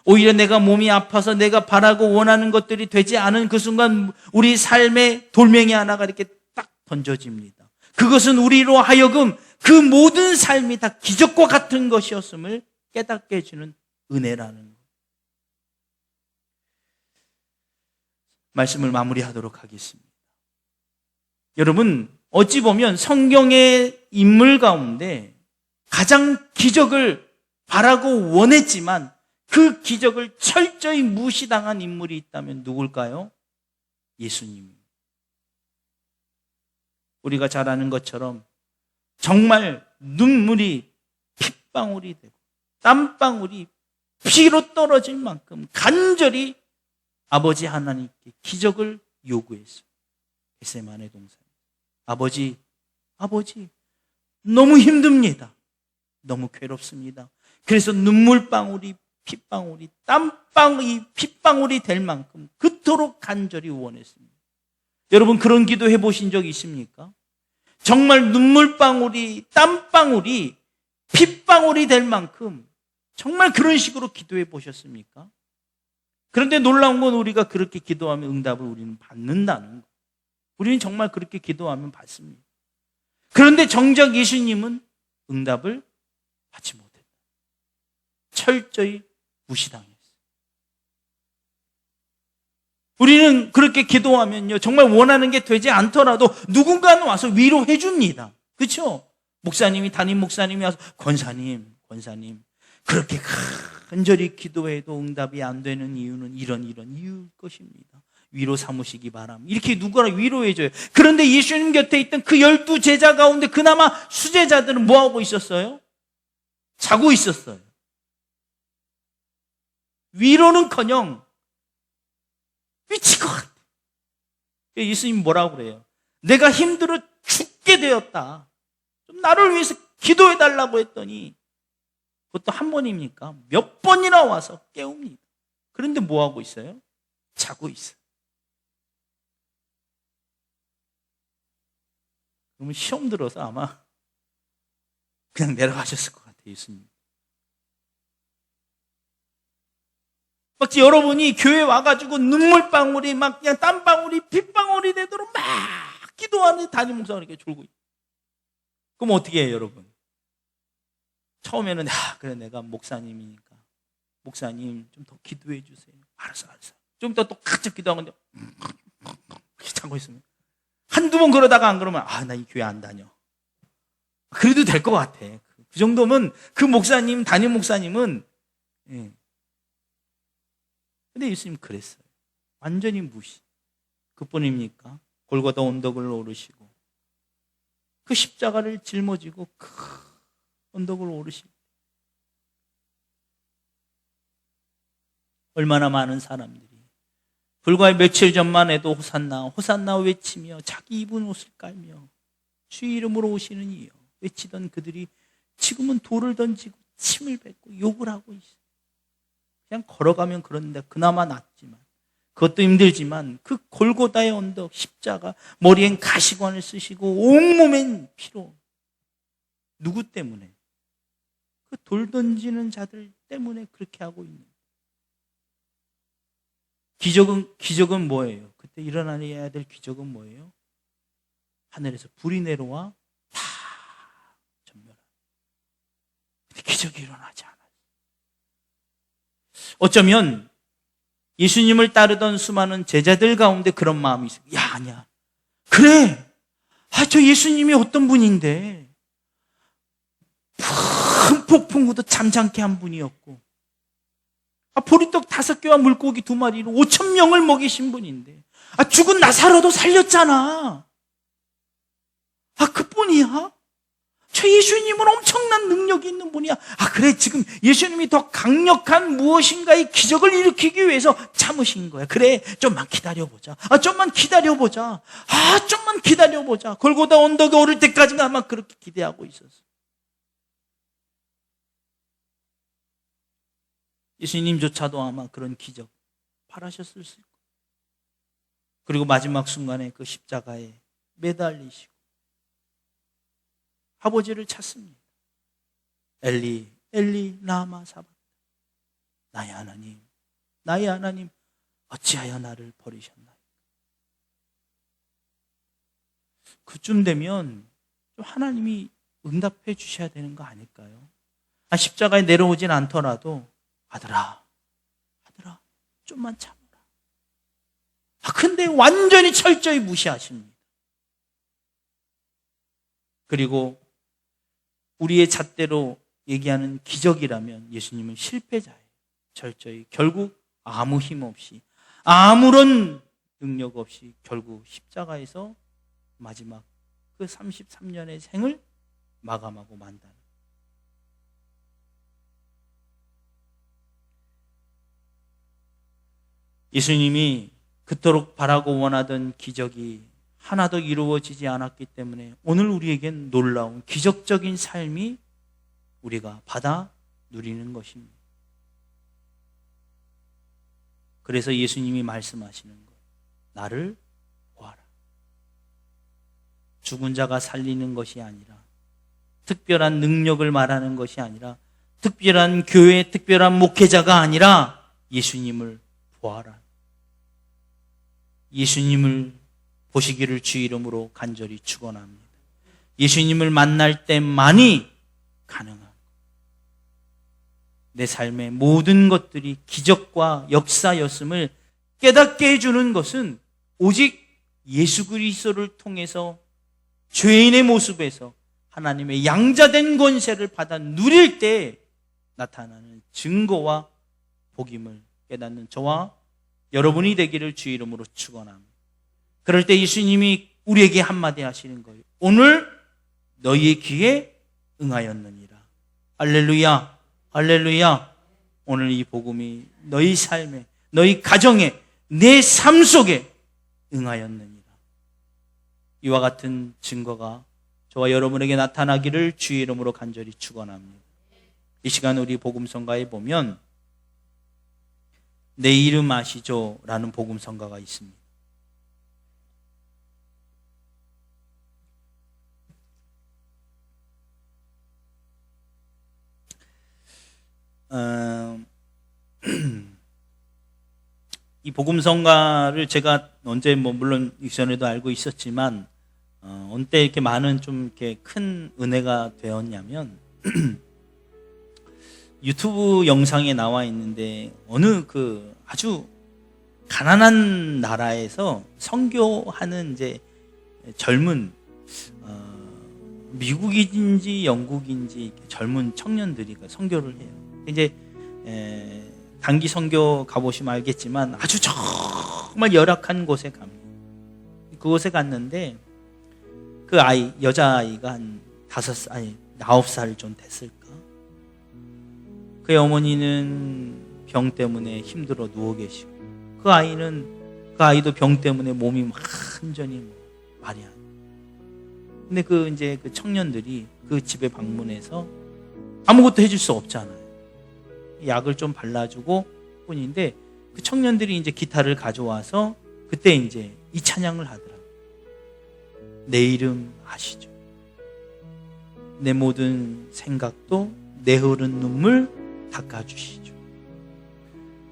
오히려 내가 몸이 아파서 내가 바라고 원하는 것들이 되지 않은 그 순간 우리 삶에 돌멩이 하나가 이렇게 딱 던져집니다. 그것은 우리로 하여금 그 모든 삶이 다 기적과 같은 것이었음을 깨닫게 해주는 은혜라는 것. 말씀을 마무리하도록 하겠습니다. 여러분, 어찌 보면 성경의 인물 가운데 가장 기적을 바라고 원했지만 그 기적을 철저히 무시당한 인물이 있다면 누굴까요? 예수님입니다. 우리가 잘 아는 것처럼 정말 눈물이 핏방울이 되고 땀방울이 피로 떨어질 만큼 간절히 아버지 하나님께 기적을 요구했어요. 겟세마네 동산. 아버지, 너무 힘듭니다. 너무 괴롭습니다. 그래서 눈물방울이 핏방울이 땀방울이 핏방울이 될 만큼 그토록 간절히 원했습니다. 여러분, 그런 기도 해보신 적 있습니까? 정말 눈물방울이 땀방울이 핏방울이 될 만큼 정말 그런 식으로 기도해 보셨습니까? 그런데 놀라운 건 우리가 그렇게 기도하면 응답을 우리는 받는다는 거. 우리는 정말 그렇게 기도하면 받습니다. 그런데 정작 예수님은 응답을 받지 못했다. 철저히 무시당했어요. 우리는 그렇게 기도하면요, 정말 원하는 게 되지 않더라도 누군가는 와서 위로해 줍니다. 그렇죠? 목사님이, 담임 목사님이 와서 권사님 그렇게 간절히 기도해도 응답이 안 되는 이유는 이런 이유일 것입니다. 위로 삼으시기 바랍니다. 이렇게 누구나 위로해줘요. 그런데 예수님 곁에 있던 그 12 제자 가운데 그나마 수제자들은 뭐하고 있었어요? 자고 있었어요. 위로는커녕 미칠 것 같아. 예수님 뭐라고 그래요? 내가 힘들어 죽게 되었다. 좀 나를 위해서 기도해달라고 했더니 그것도 한 번입니까? 몇 번이나 와서 깨웁니다. 그런데 뭐하고 있어요? 자고 있어요. 그러면 시험 들어서 아마 그냥 내려가셨을 것 같아요, 예수님. 막 여러분이 교회 와가지고 눈물방울이 막 그냥 땀방울이 핏방울이 되도록 막 기도하는 담임 목사가 이렇게 졸고 있어요. 그럼 어떻게 해요, 여러분? 처음에는 그래 내가 목사님이니까 목사님 좀 더 기도해 주세요. 알았어. 좀 더 똑같이 기도하는데 이렇게 자고 있으면 한두 번 그러다가 안 그러면 나 이 교회 안 다녀. 그래도 될 것 같아. 그 정도면 그 목사님, 담임 목사님은 근데 예수님 그랬어요. 완전히 무시. 그뿐입니까? 골고다 언덕을 오르시고 그 십자가를 짊어지고 큰 언덕을 오르실 때 얼마나 많은 사람들이 불과 며칠 전만 해도 호산나 호산나 외치며 자기 입은 옷을 깔며 주의 이름으로 오시는 이여 외치던 그들이 지금은 돌을 던지고 침을 뱉고 욕을 하고 있어요. 그냥 걸어가면 그런데 그나마 낫지만 그것도 힘들지만 그 골고다의 언덕 십자가 머리엔 가시관을 쓰시고 온몸엔 피로 누구 때문에? 그 돌 던지는 자들 때문에 그렇게 하고 있는 기적은 뭐예요? 그때 일어나야 될 기적은 뭐예요? 하늘에서 불이 내려와 다 전멸하는. 기적이 일어나지 않아요. 어쩌면 예수님을 따르던 수많은 제자들 가운데 그런 마음이 있어요. 야, 아니야. 그래. 저 예수님이 어떤 분인데 큰 폭풍우도 잠잠케 한 분이었고 보리떡 5개와 물고기 2마리로 5,000명을 먹이신 분인데 죽은 나사로도 살렸잖아. 그뿐이야? 저 예수님은 엄청난 능력이 있는 분이야. 그래, 지금 예수님이 더 강력한 무엇인가의 기적을 일으키기 위해서 참으신 거야. 그래, 좀만 기다려보자. 좀만 기다려보자. 좀만 기다려보자. 골고다 언덕에 오를 때까지는 아마 그렇게 기대하고 있었어. 예수님조차도 아마 그런 기적 바라셨을 거예요. 그리고 마지막 순간에 그 십자가에 매달리시고 아버지를 찾습니다. 엘리 엘리 라마 사박다니 나의 하나님 어찌하여 나를 버리셨나요? 그쯤 되면 좀 하나님이 응답해 주셔야 되는 거 아닐까요? 십자가에 내려오진 않더라도 아들아 좀만 참아라. 근데 완전히 철저히 무시하십니다. 그리고 우리의 잣대로 얘기하는 기적이라면 예수님은 실패자예요. 철저히 결국 아무 힘 없이 아무런 능력 없이 결국 십자가에서 마지막 그 33년의 생을 마감하고 만다는. 예수님이 그토록 바라고 원하던 기적이 하나도 이루어지지 않았기 때문에 오늘 우리에겐 놀라운 기적적인 삶이 우리가 받아 누리는 것입니다. 그래서 예수님이 말씀하시는 거예요. 나를 보아라. 죽은 자가 살리는 것이 아니라 특별한 능력을 말하는 것이 아니라 특별한 교회, 특별한 목회자가 아니라 예수님을 보아라. 예수님을 보시기를 주 이름으로 간절히 축원합니다. 예수님을 만날 때만이 가능한 내 삶의 모든 것들이 기적과 역사였음을 깨닫게 해주는 것은 오직 예수 그리스도를 통해서 죄인의 모습에서 하나님의 양자된 권세를 받아 누릴 때 나타나는 증거와 복임을 깨닫는 저와 여러분이 되기를 주 이름으로 축원합니다. 그럴 때 예수님이 우리에게 한마디 하시는 거예요. 오늘 너희의 귀에 응하였느니라. 할렐루야, 할렐루야. 오늘 이 복음이 너희 삶에, 너희 가정에, 내 삶 속에 응하였느니라. 이와 같은 증거가 저와 여러분에게 나타나기를 주의 이름으로 간절히 축원합니다. 이 시간 우리 복음성가에 보면 내 이름 아시죠? 라는 복음성가가 있습니다. 이 복음성가를 제가 언제 물론 이전에도 알고 있었지만 언제 이렇게 많은 좀 이렇게 큰 은혜가 되었냐면 유튜브 영상에 나와 있는데 어느 그 아주 가난한 나라에서 선교하는 이제 젊은 미국인지 영국인지 젊은 청년들이 선교를 해요. 이제 단기 선교 가보시면 알겠지만 아주 정말 열악한 곳에 갑니다. 그곳에 갔는데 그 아이, 여자아이가 한 9살 좀 됐을까? 그의 어머니는 병 때문에 힘들어 누워 계시고, 그 아이도 병 때문에 몸이 완전히 말이 안 돼. 근데 그 청년들이 그 집에 방문해서 아무것도 해줄 수 없잖아요. 약을 좀 발라주고 뿐인데, 그 청년들이 이제 기타를 가져와서 그때 이제 이 찬양을 하더라고요. 내 이름 아시죠? 내 모든 생각도 내 흐른 눈물 닦아주시죠.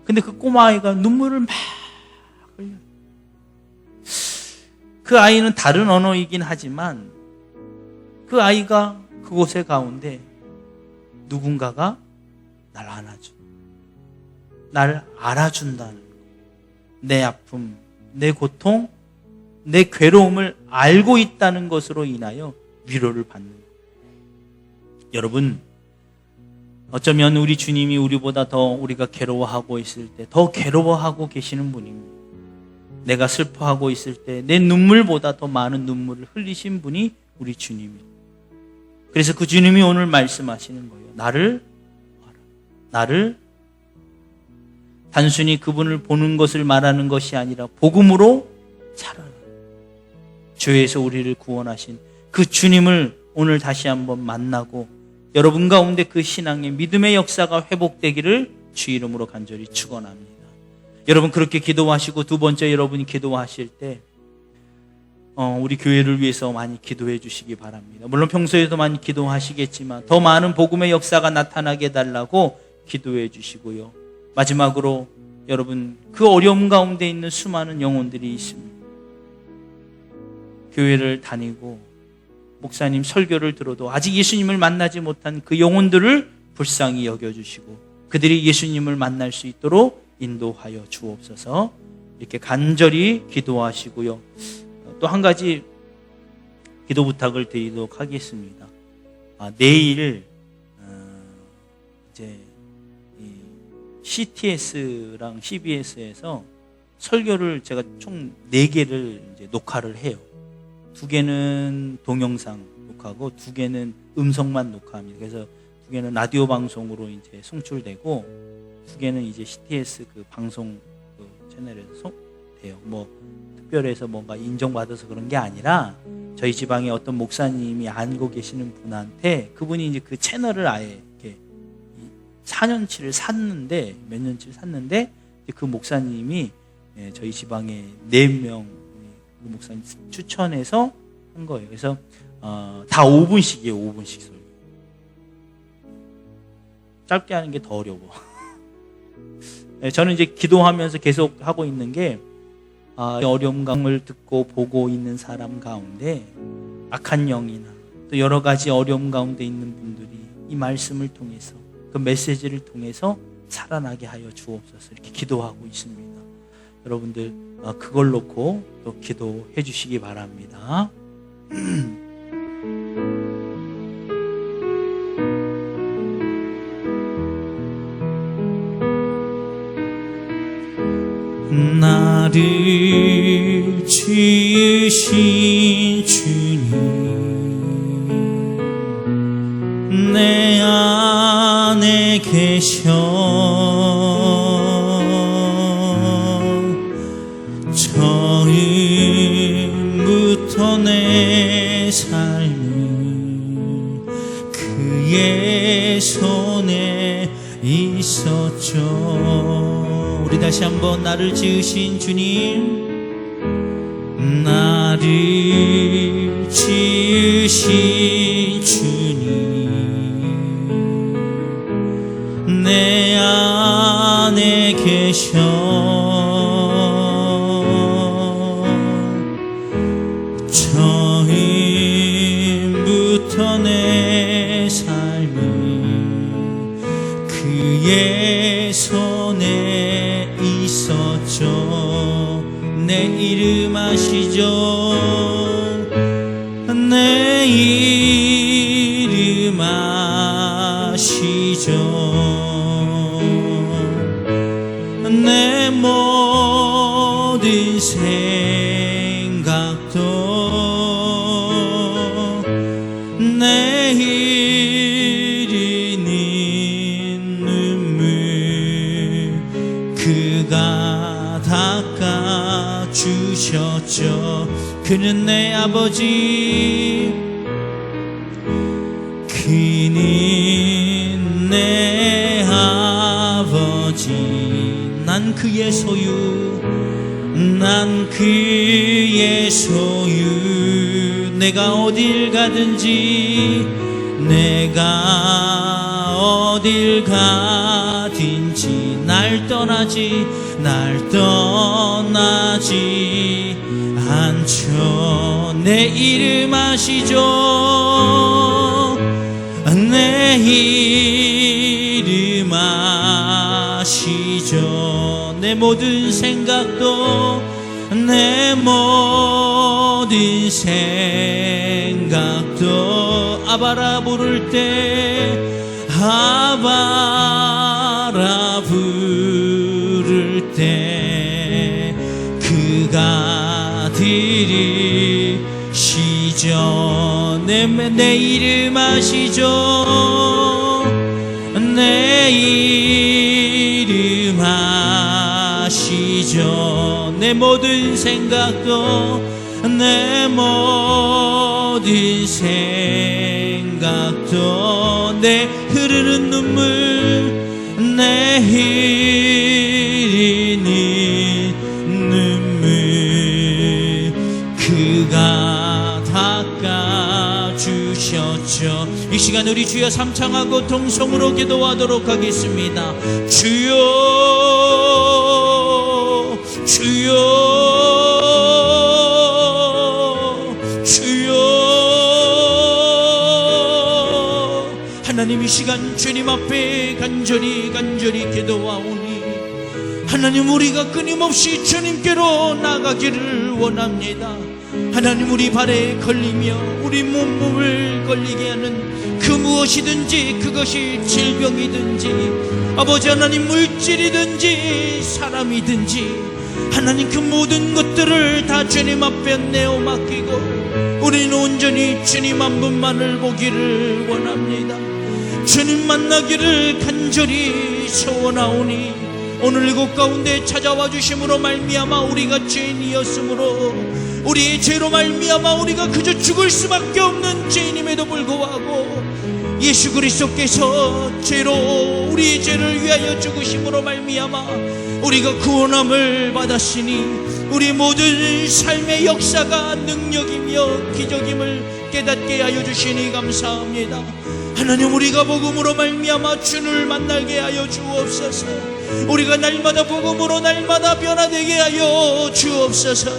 근데 그 꼬마아이가 눈물을 막 흘려요. 그 아이는 다른 언어이긴 하지만 그 아이가 그곳의 가운데 누군가가 날 안아줘, 날 알아준다는 거, 내 아픔, 내 고통, 내 괴로움을 알고 있다는 것으로 인하여 위로를 받는 거. 여러분, 어쩌면 우리 주님이 우리보다 더 우리가 괴로워하고 있을 때 더 괴로워하고 계시는 분입니다. 내가 슬퍼하고 있을 때 내 눈물보다 더 많은 눈물을 흘리신 분이 우리 주님입니다. 그래서 그 주님이 오늘 말씀하시는 거예요. 나를 알아. 나를 단순히 그분을 보는 것을 말하는 것이 아니라 복음으로 살아라. 죄에서 우리를 구원하신 그 주님을 오늘 다시 한번 만나고 여러분 가운데 그 신앙의 믿음의 역사가 회복되기를 주 이름으로 간절히 축원합니다. 여러분 그렇게 기도하시고 두 번째 여러분이 기도하실 때 우리 교회를 위해서 많이 기도해 주시기 바랍니다. 물론 평소에도 많이 기도하시겠지만 더 많은 복음의 역사가 나타나게 해달라고 기도해 주시고요. 마지막으로 여러분 그 어려움 가운데 있는 수많은 영혼들이 있습니다. 교회를 다니고 목사님 설교를 들어도 아직 예수님을 만나지 못한 그 영혼들을 불쌍히 여겨주시고 그들이 예수님을 만날 수 있도록 인도하여 주옵소서. 이렇게 간절히 기도하시고요. 또 한 가지 기도 부탁을 드리도록 하겠습니다. 내일 이제 CTS랑 CBS에서 설교를 제가 총 4개를 이제 녹화를 해요. 2개는 동영상 녹화하고 2개는 음성만 녹화합니다. 그래서 2개는 라디오 방송으로 이제 송출되고 2개는 이제 CTS 그 방송 그 채널에서 돼요. 뭐 특별해서 뭔가 인정받아서 그런 게 아니라 저희 지방에 어떤 목사님이 알고 계시는 분한테 그분이 이제 그 채널을 아예 이렇게 4년치를 샀는데 몇 년치를 샀는데 그 목사님이 저희 지방에 4명 그 목사님 추천해서 한 거예요. 그래서 다 5분씩이에요. 5분씩 설교. 짧게 하는 게 더 어려워. 저는 이제 기도하면서 계속 하고 있는 게 어려운 감을 듣고 보고 있는 사람 가운데 악한 영이나 또 여러 가지 어려움 가운데 있는 분들이 이 말씀을 통해서 그 메시지를 통해서 살아나게 하여 주옵소서 이렇게 기도하고 있습니다. 여러분들 그걸 놓고 또 기도해 주시기 바랍니다. 나를 지으신 주님 내 안에 계셔 처음부터 내 삶은 그의 손에 있었죠. 우리 다시 한번 나를 지으신 주님 나를 지으신 주님 내 안에 계셔 처음부터 내 삶은 그의 손에 있었죠. 내 이름 아시죠? 내 이름 아시죠? 내 모든 생각도 그는 내 아버지, 그는 내 아버지. 난 그의 소유, 난 그의 소유. 내가 어딜 가든지, 내가 어딜 가든지 날 떠나지 않죠. 내 이름 아시죠? 내 이름 아시죠? 내 모든 생각도, 내 모든 생각도 아바라 부를 때, 아바라 부를 때 그가 들으시죠. 내 이름 아시죠? 내 이름 아시죠? 내 모든 생각도, 내 모든 생각도, 내 흐르는 눈물, 내 흐르는 눈물 그가 닦아주셨죠. 이 시간 우리 주여 삼창하고 통성으로 기도하도록 하겠습니다. 주여, 주여, 주여. 하나님, 이 시간 주님 앞에 간절히 기도하오니 하나님, 우리가 끊임없이 주님께로 나가기를 원합니다. 하나님, 우리 발에 걸리며 우리 몸을 걸리게 하는 그 무엇이든지, 그것이 질병이든지 아버지 하나님, 물질이든지 사람이든지 하나님, 그 모든 것들을 다 주님 앞에 내어 맡기고 우리는 온전히 주님 한 분만을 보기를 원합니다. 주님 만나기를 간절히 소원하오니 오늘 이곳 가운데 찾아와 주심으로 말미암아 우리가 죄인이었으므로 우리의 죄로 말미암아 우리가 그저 죽을 수밖에 없는 죄인임에도 불구하고 예수 그리스도께서 죄로 우리의 죄를 위하여 죽으심으로 말미암아 우리가 구원함을 받았으니 우리 모든 삶의 역사가 능력이며 기적임을 깨닫게 하여 주시니 감사합니다. 하나님, 우리가 복음으로 말미암아 주를 만나게 하여 주옵소서. 우리가 날마다 복음으로 날마다 변화되게 하여 주옵소서.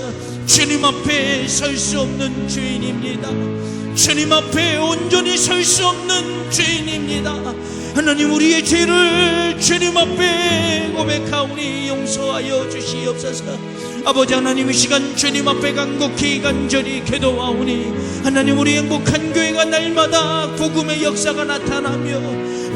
주님 앞에 설 수 없는 죄인입니다. 주님 앞에 온전히 설 수 없는 죄인입니다. 하나님, 우리의 죄를 주님 앞에 고백하오니 용서하여 주시옵소서. 아버지 하나님, 이 시간 주님 앞에 간절히 기도하오니 하나님, 우리 행복한 교회가 날마다 복음의 역사가 나타나며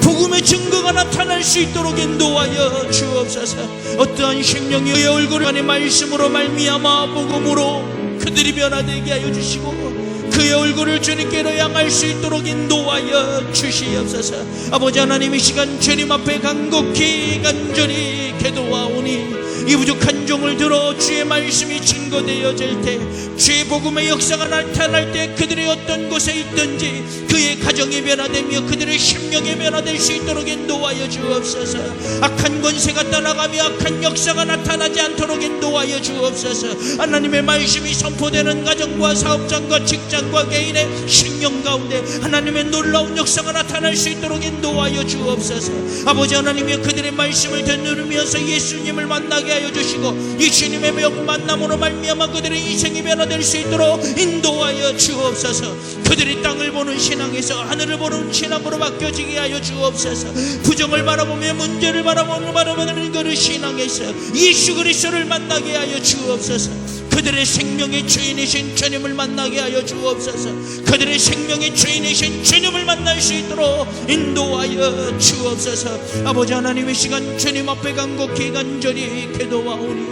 복음의 증거가 나타날 수 있도록 인도하여 주옵소서. 어떠한 심령의 얼굴을 안에 말씀으로 말미암아 복음으로 그들이 변화되게 하여 주시고 그의 얼굴을 주님께로 향할 수 있도록 인도하여 주시옵소서. 아버지 하나님, 이 시간 주님 앞에 간절히 기도하오니 이 부족한 종을 들어 주의 말씀이 증거되어질 때 주의 복음의 역사가 나타날 때 그들이 어떤 곳에 있든지 그의 가정이 변화되며 그들의 심령이 변화될 수 있도록 인도하여 주옵소서. 악한 권세가 떠나가며 악한 역사가 나타나지 않도록 인도하여 주옵소서. 하나님의 말씀이 선포되는 가정과 사업장과 직장과 개인의 심령 가운데 하나님의 놀라운 역사가 나타날 수 있도록 인도하여 주옵소서. 아버지 하나님이 그들의 말씀을 듣누르면서 예수님을 만나게 하여 주시고 이 주님의 만남으로 말미암아 그들의 인생이 변화될 수 있도록 인도하여 주옵소서. 그들이 땅을 보는 신앙에서 하늘을 보는 신앙으로 바뀌어지게 하여 주옵소서. 부정을 바라보며 문제를 바라보는 그 신앙에서 예수 그리스도를 만나게 하여 주옵소서. 그들의 생명의 주인이신 주님을 만나게 하여 주옵소서. 그들의 생명의 주인이신 주님을 만날 수 있도록 인도하여 주옵소서. 아버지 하나님의 시간 주님 앞에 간절히 기도하오니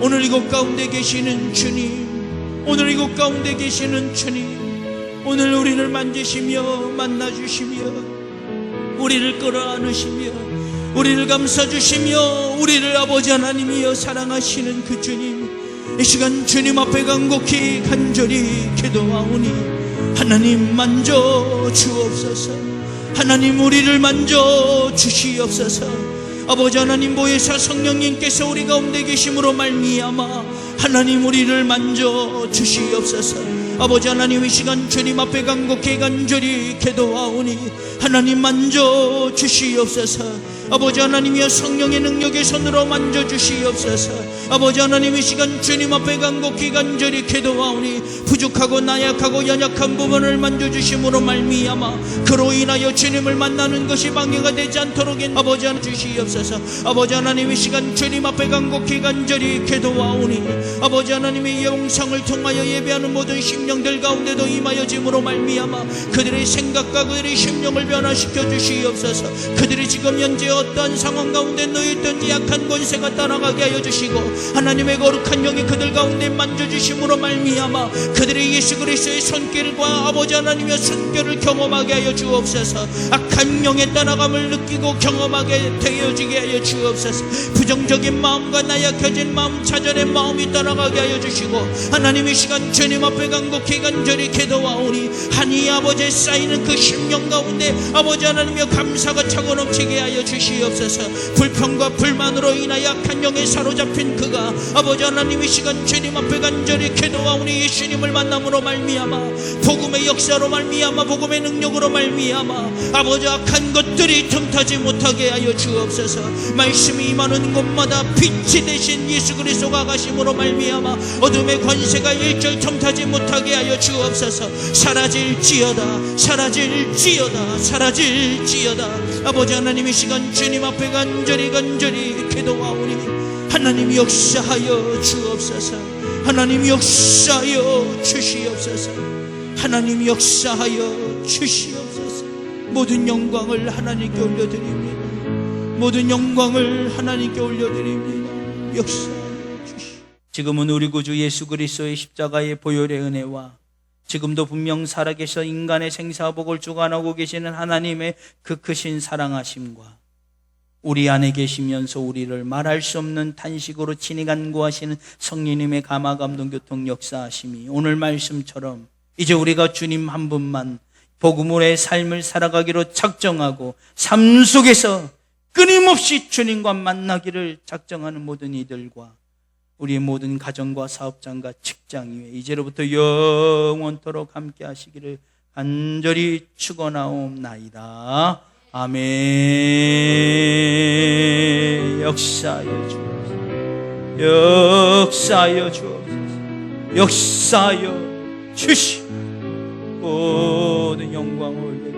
오늘 이곳 가운데 계시는 주님, 오늘 이곳 가운데 계시는 주님, 오늘 우리를 만지시며 만나주시며 우리를 끌어안으시며 우리를 감싸주시며 우리를 아버지 하나님이여 사랑하시는 그 주님, 이 시간 주님 앞에 간곡히 간절히 기도하오니 하나님 만져 주옵소서. 하나님 우리를 만져 주시옵소서. 아버지 하나님 보혜사 성령님께서 우리 가운데 계심으로 말미암아 하나님 우리를 만져 주시옵소서. 아버지 하나님 이 시간 주님 앞에 간곡히 간절히 기도하오니 하나님 만져 주시옵소서. 아버지 하나님이여 성령의 능력의 손으로 만져 주시옵소서. 아버지 하나님 이 시간 주님 앞에 간곡히 간절히 기도하오니 부족하고 나약하고 연약한 부분을 만져주심으로 말미암아 그로 인하여 주님을 만나는 것이 방해가 되지 않도록 아버지 하나님 주시옵소서. 아버지 하나님 이 시간 주님 앞에 간곡히 간절히 기도하오니 아버지 하나님의 영상을 통하여 예배하는 모든 심령들 가운데도 임하여짐으로 말미암아 그들의 생각과 그들의 심령을 변화시켜 주시옵소서. 그들이 지금 현재 어떠한 상황 가운데 놓여있든지 약한 권세가 따라가게 하여 주시고 하나님의 거룩한 영이 그들 가운데 만져주심으로 말미암아 그들의 예수 그리스도의 손길과 아버지 하나님의 손길을 경험하게 하여 주옵소서. 악한 영의 따라감을 느끼고 경험하게 되어지게 하여 주옵소서. 부정적인 마음과 나약해진 마음 좌절의 마음이 따라가게 하여 주시고 하나님 이 시간 주님 앞에 간곡히 간절히 기도하오니 하니 아버지의 쌓이는 그 심령 가운데 아버지 하나님의 감사가 차고 넘치게 하여 주시옵소서. 불평과 불만으로 인하여 약한 영에 사로잡힌 그가 아버지 하나님 이 시간 주님 앞에 간절히 기도하오니 예수님을 만남으로 말미암아 복음의 역사로 말미암아 복음의 능력으로 말미암아 아버지 악한 것들이 틈타지 못하게 하여 주옵소서. 말씀이 임하는 곳마다 빛이 되신 예수 그리스도가 가심으로 말미암아 어둠의 권세가 일절 틈타지 못하게 하여 주옵소서. 사라질지어다 사라질지어다 사라질지어다. 아버지 하나님 이 시간 주님 앞에 간절히 기도하오니 하나님 역사하여 주옵소서. 하나님 역사하여 주시옵소서. 하나님 역사하여 주시옵소서. 모든 영광을 하나님께 올려드립니다. 모든 영광을 하나님께 올려드립니다. 역사하여 주시옵소서. 지금은 우리 구주 예수 그리스도의 십자가의 보혈의 은혜와 지금도 분명 살아계셔 인간의 생사복을 주관하고 계시는 하나님의 그 크신 사랑하심과 우리 안에 계시면서 우리를 말할 수 없는 탄식으로 친히 간구하시는 성령님의 감화 감동 교통 역사하심이 오늘 말씀처럼 이제 우리가 주님 한 분만 복음의 삶을 살아가기로 작정하고 삶 속에서 끊임없이 주님과 만나기를 작정하는 모든 이들과 우리의 모든 가정과 사업장과 직장 위에 이제로부터 영원토록 함께 하시기를 간절히 축원하옵나이다. 아멘. 역사하여 주옵소서. 역사하여 주옵소서. 역사하여 주시오. 모든 영광을 올려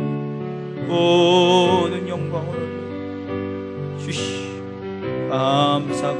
모든 영광을 올려 주시오. 감사